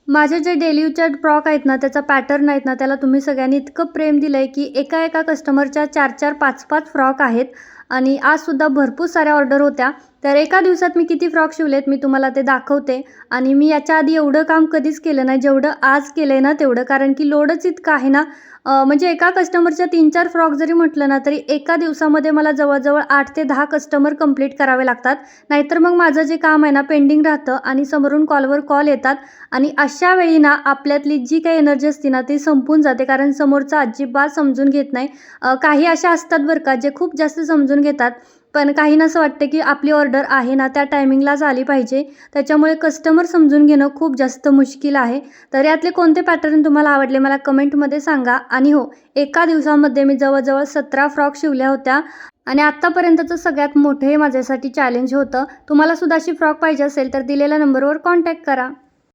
माझे जे daily यूजचे frock आहेत ना, त्याचा पॅटर्न आहेत ना, त्याला तुम्ही सगळ्यांनी इतकं प्रेम दिलं आहे, की एका-एका कस्टमरच्या 4-4, 5-5 फ्रॉक आहेत आणि आजसुद्धा भरपूर साऱ्या ऑर्डर होत्या. तर एका दिवसात मी किती फ्रॉक शिवलेत मी तुम्हाला ते दाखवते आणि मी याच्या आधी एवढं काम कधीच केलं नाही, जेवढं आज केलं आहे ना तेवढं. कारण की लोडच इतकं आहे ना, म्हणजे एका कस्टमरच्या 3-4 फ्रॉक जरी म्हटलं ना, तरी एका दिवसामध्ये मला जवळ-जवळ 8 ते 10 कस्टमर कंप्लीट करावे लागतात. नाहीतर मग माझं जे काम आहे ना पेंडिंग राहतं आणि समोरून कॉलवर कॉल येतात आणि अशा वेळी ना आपल्यातली जी काही एनर्जी असते ना ती संपून जाते, कारण समोरचा अजिबात समजून घेत नाही. काही अशा असतात बरं का जे खूप जास्त समजून घेतात, पण काहींना असं वाटतं की आपली ऑर्डर आहे ना त्या टायमिंगलाच आली पाहिजे. त्याच्यामुळे कस्टमर समजून घेणं खूप जास्त मुश्किल आहे. तर यातले कोणते पॅटर्न तुम्हाला आवडले मला कमेंटमध्ये सांगा. आणि हो, एका दिवसामध्ये मी जवळ-जवळ 17 फ्रॉक शिवल्या होत्या आणि आत्तापर्यंतचं सगळ्यात मोठं हे माझ्यासाठी चॅलेंज होतं. तुम्हाला सुद्धा अशी फ्रॉक पाहिजे असेल तर दिलेल्या नंबरवर कॉन्टॅक्ट करा.